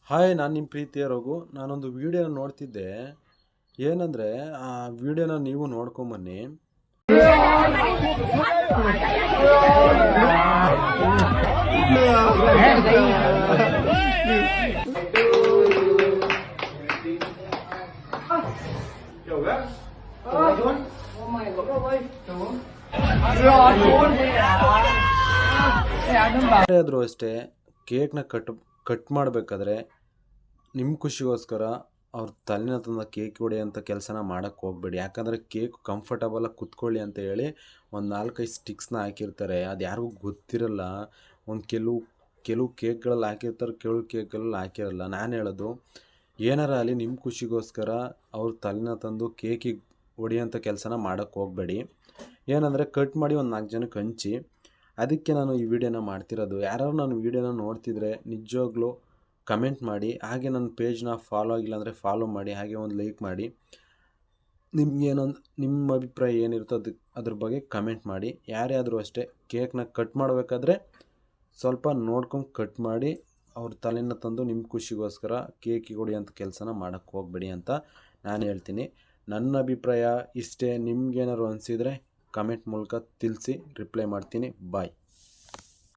Hi, ನಾನು ನಿಮ್ಮ ಪ್ರೀತಿಯ ರಘು. ನಾನೊಂದು ವಿಡಿಯೋನ ನೋಡ್ತಿದ್ದೆ. ಏನಂದರೆ ಆ ವಿಡಿಯೋನ ನೀವು ನೋಡ್ಕೊಂಬನ್ನಿ. ಯಾರಾದರೂ ಅಷ್ಟೇ ಕೇಕ್ನ ಕಟ್ ಮಾಡಬೇಕಾದ್ರೆ ನಿಮ್ಮ ಖುಷಿಗೋಸ್ಕರ ಅವ್ರ ತಲೆನ ತಂದ ಕೇಕ್ ಹೊಡೆಯೋಂಥ ಕೆಲಸನ ಮಾಡೋಕ್ಕೆ ಹೋಗಬೇಡಿ. ಯಾಕಂದರೆ ಕೇಕ್ ಕಂಫರ್ಟಬಲಾಗಿ ಕುತ್ಕೊಳ್ಳಿ ಅಂತ ಹೇಳಿ ಒಂದು 4-5 ಸ್ಟಿಕ್ಸ್ನ ಹಾಕಿರ್ತಾರೆ. ಅದು ಯಾರಿಗೂ ಗೊತ್ತಿರಲ್ಲ. ಕೆಲವು ಕೇಕ್ಗಳಲ್ಲಿ ಹಾಕಿರ್ತಾರೆ, ಕೆಲವು ಕೇಕ್ಗಳಲ್ಲಿ ಹಾಕಿರಲ್ಲ. ನಾನು ಹೇಳೋದು, ಏನಾರ ಆಗಲಿ ನಿಮ್ಮ ಖುಷಿಗೋಸ್ಕರ ಅವ್ರ ತಲೆನ ತಂದು ಕೇಕಿಗೆ ಹೊಡೆಯೋಂಥ ಕೆಲಸನ ಮಾಡೋಕ್ಕೆ ಹೋಗಬೇಡಿ. ಏನಂದರೆ ಕಟ್ ಮಾಡಿ ಒಂದು 4 ಜನಕ್ಕೆ ಹಂಚಿ. ಅದಕ್ಕೆ ನಾನು ಈ ವಿಡಿಯೋನ ಮಾಡ್ತಿರೋದು. ಯಾರು ನಾನು ವಿಡಿಯೋನ ನೋಡ್ತಿದ್ರೆ ನಿಜವಾಗ್ಲೂ ಕಮೆಂಟ್ ಮಾಡಿ, ಹಾಗೆ ನನ್ನ ಪೇಜ್ನ ಫಾಲೋ ಆಗಿಲ್ಲ ಅಂದರೆ ಫಾಲೋ ಮಾಡಿ, ಹಾಗೆ ಒಂದು ಲೈಕ್ ಮಾಡಿ. ನಿಮ್ಮ ಅಭಿಪ್ರಾಯ ಏನಿರುತ್ತೋ ಅದ್ರ ಬಗ್ಗೆ ಕಮೆಂಟ್ ಮಾಡಿ. ಯಾರೇ ಆದರೂ ಅಷ್ಟೇ ಕೇಕ್ನ ಕಟ್ ಮಾಡಬೇಕಾದ್ರೆ ಸ್ವಲ್ಪ ನೋಡ್ಕೊಂಡು ಕಟ್ ಮಾಡಿ. ಅವ್ರ ತಲೆನ ತಂದು ನಿಮ್ಮ ಖುಷಿಗೋಸ್ಕರ ಕೇಕಿಗೆ ಹೊಡೆಯೋಂಥ ಕೆಲಸನ ಮಾಡೋಕ್ಕೆ ಹೋಗಬೇಡಿ ಅಂತ ನಾನು ಹೇಳ್ತೀನಿ. ನನ್ನ ಅಭಿಪ್ರಾಯ ಇಷ್ಟೇ. ನಿಮ್ಗೇನಾದ್ರು ಅನಿಸಿದರೆ ಕಮೆಂಟ್ ಮೂಲಕ ತಿಳಿಸಿ, ರಿಪ್ಲೈ ಮಾಡ್ತೀನಿ. ಬಾಯ್.